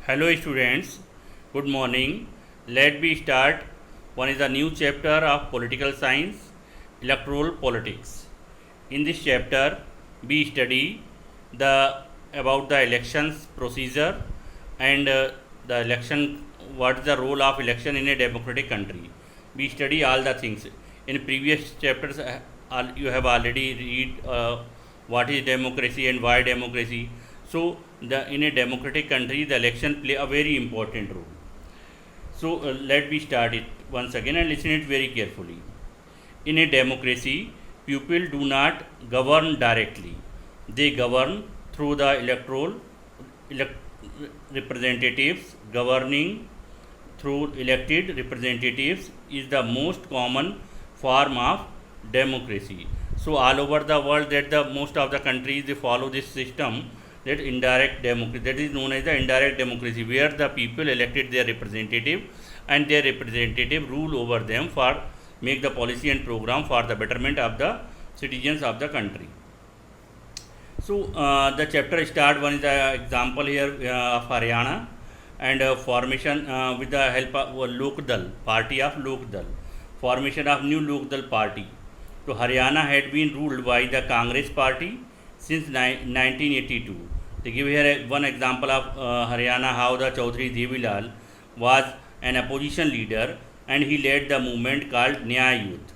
Hello students, good morning. Let me start. One is a new chapter of political science, electoral politics. In this chapter, we study the about the elections procedure and the election. What is the role of election in a democratic country? We study all the things. In previous chapters, you have already read what is democracy and why democracy. So, in a democratic country, the election play a very important role. So, let me start it once again and listen it very carefully. In a democracy, people do not govern directly; they govern through the representatives. Governing through elected representatives is the most common form of democracy. So, all over the world, that the most of the countries they follow this system, that indirect democracy, that is known as the indirect democracy, where the people elected their representative and their representative rule over them for make the policy and program for the betterment of the citizens of the country. So the chapter start, one is the example here of Haryana and formation with the help of Lok Dal, party of Lok Dal, formation of new Lok Dal party. So Haryana had been ruled by the Congress party since 1982. They give here one example of Haryana, how the Chaudhry Devilal was an opposition leader and he led the movement called Nyaya Youth,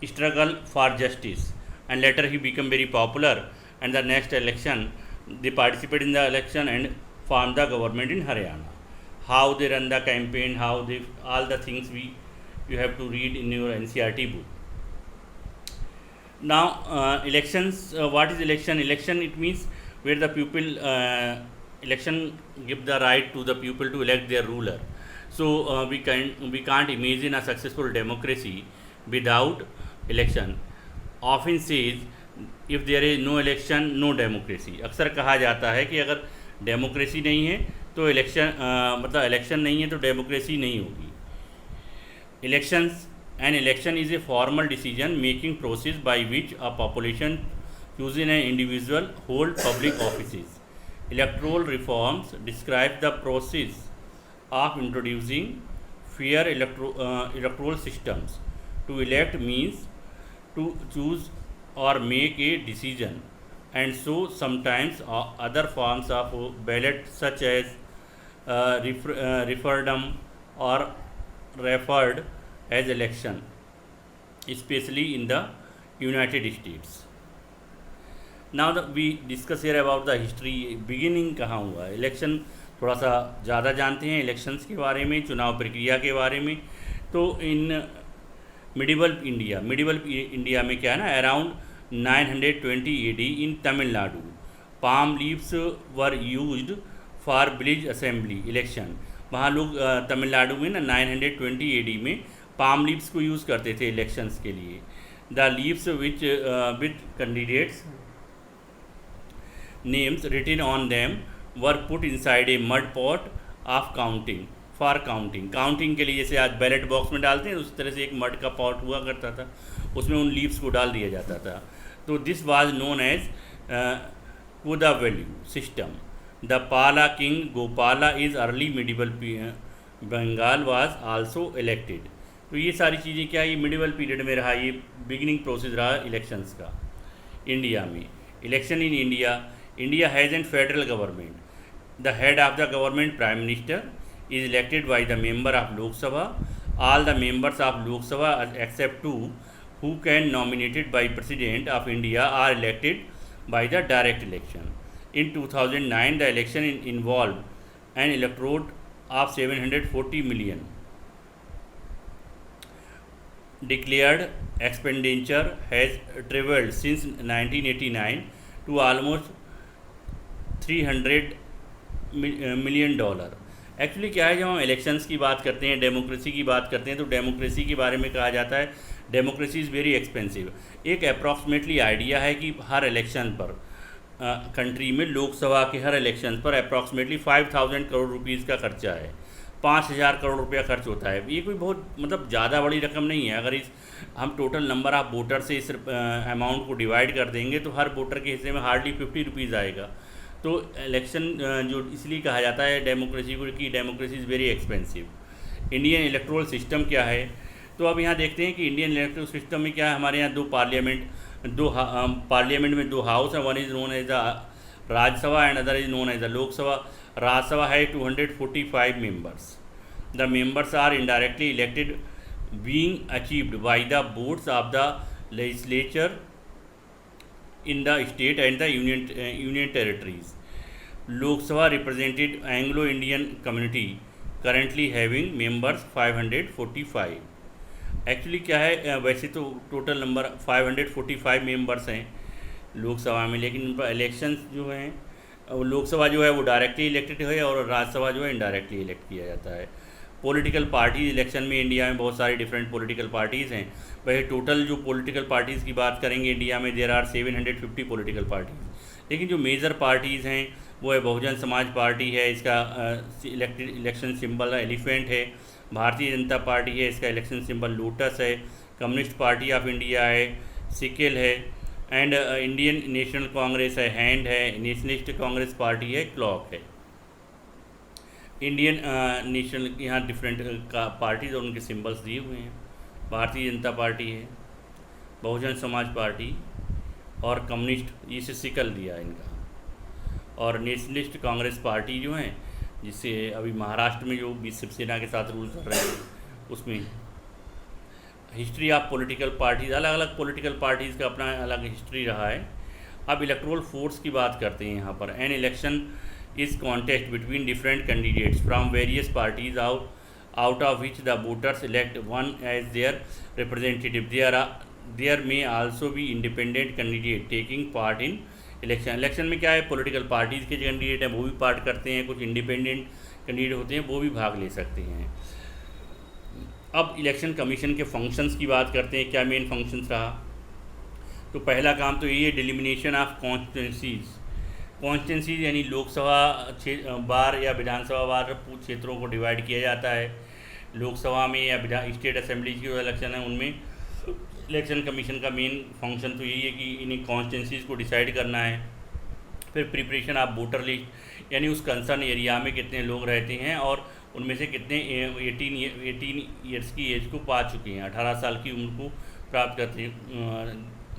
struggle for justice, and later he became very popular, and the next election they participate in the election and form the government in Haryana. How they run the campaign, how they all the things you have to read in your NCERT book. Now elections, what is election? Election, it means where the people election give the right to the people to elect their ruler. So we can't imagine a successful democracy without election. Often says if there is no election, no democracy. अक्सर कहा जाता है कि अगर democracy नहीं है तो election मतलब इलेक्शन नहीं है तो डेमोक्रेसी नहीं होगी. Elections, an election is a formal decision making process by which a population choosing an individual hold public offices. Electoral reforms describe the process of introducing fair electoral systems. To elect means to choose or make a decision, and so sometimes other forms of ballot such as referendum or referred as election, especially in the United States. Now we discuss here about the history, beginning कहाँ हुआ. Election थोड़ा सा ज़्यादा जानते हैं elections के बारे में, चुनाव प्रक्रिया के बारे में. तो इन मिडिवल इंडिया में क्या है ना, around 920 AD in Tamil Nadu, palm leaves were used for village assembly election. वहाँ लोग तमिलनाडु में ना 920 AD में पाम लीव्स को यूज़ करते थे इलेक्शंस के लिए. The leaves which with candidates names written on them were put inside a mud pot of counting for counting के लिए. जैसे आज बैलेट बॉक्स में डालते हैं उस तरह से एक मड का पॉट हुआ करता था, उसमें उन लीव्स को डाल दिया जाता था. तो this was known as Kudavolai system. The Pala king Gopala is early medieval Bengal was also elected. तो ये सारी चीज़ें क्या, ये मिडिवल पीरियड में रहा, ये बिगिनिंग प्रोसेस रहा इलेक्शंस का. इंडिया में election in India has a federal government. The head of the government, Prime Minister, is elected by the member of Lok Sabha. All the members of Lok Sabha, except two, who can nominated by President of India, are elected by the direct election. In 2009, the election involved an electorate of 740 million. Declared expenditure has tripled since 1989 to almost $300 million. Actually क्या है, जब हम elections की बात करते हैं, democracy की बात करते हैं, तो डेमोक्रेसी के बारे में कहा जाता है डेमोक्रेसी इज़ वेरी एक्सपेंसिव. एक अप्रॉक्सीमेटली आइडिया है कि हर इलेक्शन पर कंट्री में लोकसभा के हर इलेक्शन पर अप्रॉक्सीमेटली 5000 करोड़ रुपीज़ का खर्चा है. 5000 करोड़ रुपया खर्च होता है. ये कोई बहुत मतलब ज़्यादा बड़ी रकम नहीं है. अगर इस हम टोटल नंबर ऑफ़ वोटर से इस अमाउंट को डिवाइड कर देंगे तो हर वोटर के हिस्से में हार्डली 50 रुपीज़ आएगा. तो इलेक्शन जो इसलिए कहा जाता है डेमोक्रेसी को कि democracy is very expensive. Indian electoral system क्या है, तो अब यहाँ देखते हैं कि इंडियन इलेक्टोरल सिस्टम में क्या है, हमारे यहाँ पार्लियामेंट में दो हाउस है, one is known as the Rajya Sabha and other is known as the Lok Sabha. Rajya Sabha है 245 members. The members are indirectly elected being achieved by the votes of the legislature in the state and the union territories. Lok Sabha represented Anglo-Indian community currently having members 545. Actually क्या है, वैसे तो total number 545 members हैं लोकसभा में, लेकिन elections जो हैं लोकसभा जो है वो डायरेक्टली इलेक्टेड है और राज्यसभा जो है इनडायरेक्टली इलेक्ट किया जाता है। पॉलिटिकल पार्टीज इलेक्शन में इंडिया में बहुत सारी डिफरेंट पॉलिटिकल पार्टीज़ हैं। वैसे टोटल जो पॉलिटिकल पार्टीज़ की बात करेंगे इंडिया में देयर आर 750 पॉलिटिकल पार्टीज़, लेकिन जो मेजर पार्टीज़ हैं वो है बहुजन समाज पार्टी है, इसका इलेक्शन सिंबल एलिफेंट है। भारतीय जनता पार्टी है, इसका इलेक्शन सिंबल लोटस है। कम्युनिस्ट पार्टी ऑफ इंडिया है, सिकल है। एंड इंडियन नेशनल कांग्रेस है, हैंड है। नेशनलिस्ट कांग्रेस पार्टी है, क्लॉक है। इंडियन नेशनल यहाँ डिफरेंट पार्टीज और उनके सिंबल्स दिए हुए हैं। भारतीय जनता पार्टी है, बहुजन समाज पार्टी और कम्युनिस्ट, ये सिकल दिया है इनका। और नेशनलिस्ट कांग्रेस पार्टी जो है, जिससे अभी महाराष्ट्र में जो शिवसेना के साथ रूल कर रहे हैं उसमें। हिस्ट्री ऑफ पॉलिटिकल पार्टीज़, अलग अलग पॉलिटिकल पार्टीज़ का अपना अलग हिस्ट्री रहा है। अब इलेक्टोरल फोर्स की बात करते हैं यहाँ पर। An election is contest between different candidates from various parties out of which the voters elect one as their representative. There may also be independent candidate taking part in election. Election में क्या है, political parties के जो candidate हैं वो भी part करते हैं, कुछ इंडिपेंडेंट कैंडिडेट होते हैं वो भी भाग ले सकते हैं। अब इलेक्शन कमीशन के फंक्शंस की बात करते हैं, क्या मेन फंक्शंस रहा। तो पहला काम तो ये है डिलिमिनेशन ऑफ कॉन्स्टिट्यूंसीज। कॉन्स्टिट्यूंसीज यानी लोकसभा बार या विधानसभा बार क्षेत्रों को डिवाइड किया जाता है। लोकसभा में या स्टेट असेंबली की जो इलेक्शन है उनमें इलेक्शन कमीशन का मेन फंक्शन तो यही है कि इन्हीं कॉन्स्टिट्यूंसीज को डिसाइड करना है। फिर प्रिपरेशन ऑफ वोटर लिस्ट, यानी उस कंसर्न एरिया में कितने लोग रहते हैं और उनमें से कितने 18 ईयर्स की एज को पा चुके हैं, 18 साल की उम्र को प्राप्त करते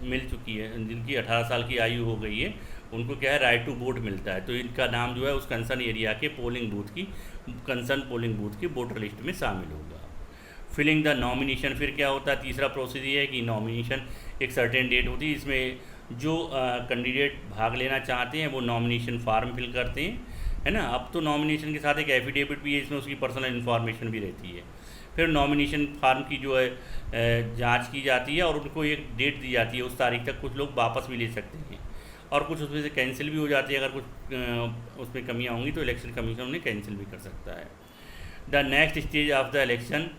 मिल चुकी है, जिनकी 18 साल की आयु हो गई है उनको क्या है राइट टू वोट मिलता है। तो इनका नाम जो है उस कंसर्न एरिया के कंसर्न पोलिंग बूथ की वोटर लिस्ट में शामिल होगा। फिलिंग द नॉमिनेशन, फिर क्या होता है, तीसरा प्रोसेस ये है कि नॉमिनेशन एक सर्टेन डेट होती है, इसमें जो कैंडिडेट भाग लेना चाहते हैं वो नॉमिनेशन फार्म फिल करते हैं, है ना। अब तो नॉमिनेशन के साथ एक एफिडेविट भी है, इसमें उसकी पर्सनल इन्फॉर्मेशन भी रहती है। फिर नॉमिनेशन फार्म की जो है जांच की जाती है और उनको एक डेट दी जाती है, उस तारीख तक कुछ लोग वापस भी ले सकते हैं और कुछ उसमें से कैंसिल भी हो जाती है। अगर कुछ उसमें कमियां होंगी तो इलेक्शन कमीशन उन्हें कैंसिल भी कर सकता है। The next stage of the election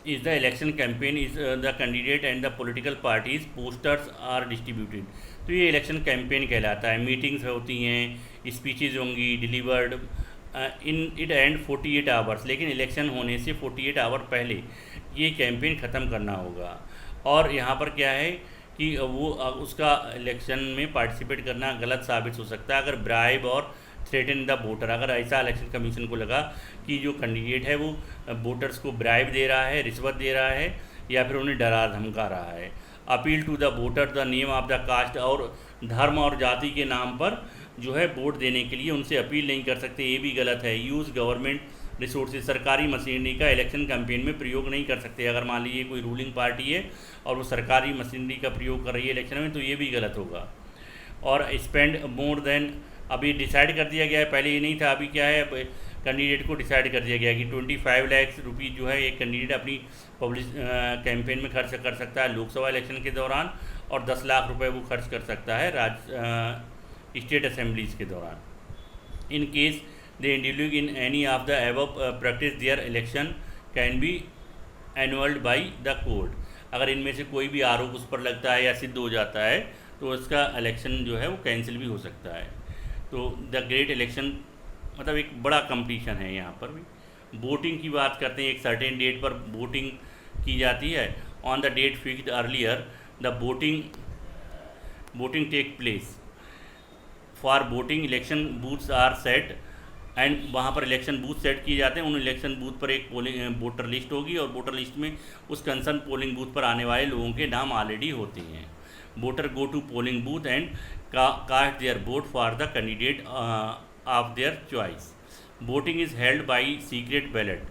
is the election campaign is the candidate and the political parties posters are distributed. तो ये इलेक्शन कैंपेन कहलाता है। मीटिंग्स होती हैं, स्पीचेज होंगी delivered in it and 48 hours, लेकिन इलेक्शन होने से 48 आवर पहले ये कैंपेन ख़त्म करना होगा। और यहाँ पर क्या है कि वो उसका इलेक्शन में पार्टिसिपेट करना गलत साबित हो सकता है अगर ब्राइब और थ्रेटन द वोटर, अगर ऐसा इलेक्शन कमीशन को लगा कि जो कैंडिडेट है वो वोटर्स को ब्राइब दे रहा है, रिश्वत दे रहा है या फिर उन्हें डरा धमका रहा है। Appeal to the voter the name of the caste, और धर्म और जाति के नाम पर जो है वोट देने के लिए उनसे अपील नहीं कर सकते, ये भी गलत है। यूज़ गवर्नमेंट रिसोर्सेज, सरकारी मशीनरी का इलेक्शन कैंपेन में प्रयोग नहीं कर सकते। अगर मान लीजिए कोई रूलिंग पार्टी है और वो सरकारी मशीनरी का प्रयोग कर रही है इलेक्शन में तो ये भी गलत होगा। और स्पेंड मोर देन, अभी डिसाइड कर दिया गया है, पहले ये नहीं था, अभी क्या है कैंडिडेट को डिसाइड कर दिया गया कि 25 लाख रुपीज़ जो है एक कैंडिडेट अपनी पब्लिक कैंपेन में खर्च कर सकता है लोकसभा इलेक्शन के दौरान, और 10 लाख रुपए वो खर्च कर सकता है स्टेट असेंबलीज़ के दौरान। In case the individual in any of the above practice their election can be annulled by the court. अगर इनमें से कोई भी आरोप उस पर लगता है या सिद्ध हो जाता है तो उसका इलेक्शन जो है वो कैंसिल भी हो सकता है। तो द ग्रेट इलेक्शन मतलब एक बड़ा कंपटीशन है यहाँ पर भी। वोटिंग की बात करते हैं, एक सर्टेन डेट पर वोटिंग की जाती है। On the date fixed earlier the voting take place for voting election booths are set, and वहाँ पर इलेक्शन बूथ सेट किए जाते हैं। उन इलेक्शन बूथ पर एक पोलिंग वोटर लिस्ट होगी और वोटर लिस्ट में उस कंसर्न पोलिंग बूथ पर आने वाले लोगों के नाम ऑलरेडी होते हैं। Voter go to polling booth and cast their vote for the candidate of their choice. Voting is held by secret ballot.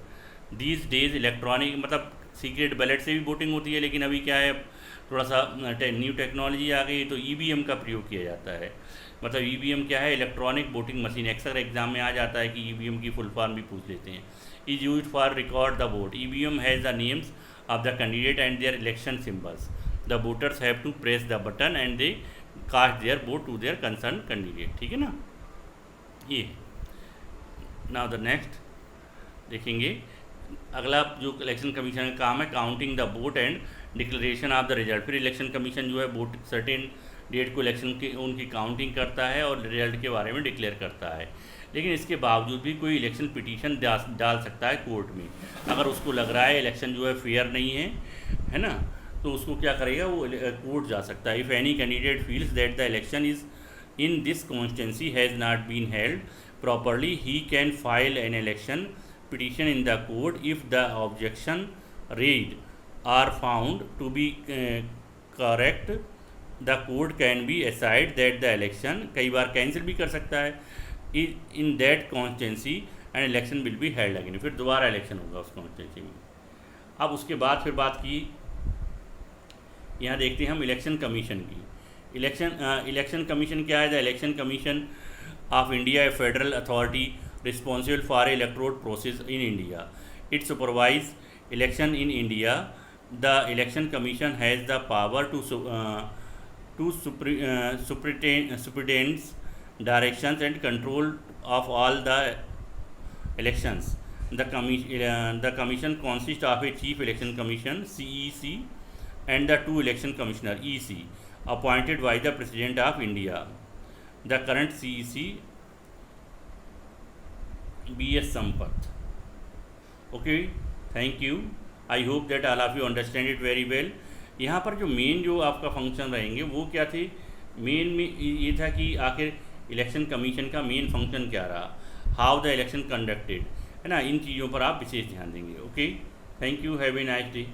These days electronic, मतलब सीक्रेट बैलेट से भी वोटिंग होती है, लेकिन अभी क्या है, थोड़ा सा न्यू टेक्नोलॉजी आ गई, तो ईवीएम का प्रयोग किया जाता है। मतलब ईवीएम क्या है, इलेक्ट्रॉनिक वोटिंग मशीन। अक्सर एग्जाम में आ जाता है कि ईवीएम की फुल फॉर्म भी पूछ लेते हैं। Is use for record the vote. EVM has the names of the candidate and their election symbols. The voters have to press the button and they cast their vote to their concern candidate. ठीक है ना। ये now the next देखेंगे। अगला जो election commission का काम है, counting the vote and declaration of the result. फिर इलेक्शन कमीशन जो है वोट सर्टेन डेट को इलेक्शन की उनकी काउंटिंग करता है और रिजल्ट के बारे में डिक्लेयर करता है। लेकिन इसके बावजूद भी कोई इलेक्शन पिटीशन डाल सकता है कोर्ट में। अगर उसको लग रहा है इलेक्शन जो है फेयर नहीं है ना, तो उसको क्या करेगा, वो कोर्ट जा सकता है। If any candidate feels that the election is in this constituency has not been held properly, he can file an election petition in the court. If the objection raised are found to be correct, the court can be decide that the election, कई बार cancel भी कर सकता है in that constituency and election will be held again। फिर दोबारा election होगा उस constituency में। अब उसके बाद फिर बात की, यहाँ देखते हैं हम इलेक्शन कमीशन की। इलेक्शन कमीशन क्या है? The election commission of India A federal authority responsible for electoral process in India. It supervises election in India. The election commission has the power to superintend directions and control of all the elections. The commission consists of a chief election commission (CEC) and the 2 election commissioner (EC) appointed by the President of India. The current CEC B.S. Sampath. Okay, thank you. I hope that all of you understand it very well. यहाँ पर जो main जो आपका function रहेंगे वो क्या थे? Main में ये था कि आखिर इलेक्शन कमीशन का मेन फंक्शन क्या रहा, हाउ द इलेक्शन कंडक्टेड, है ना। इन चीज़ों पर आप विशेष ध्यान देंगे। Okay, thank you, have a nice day.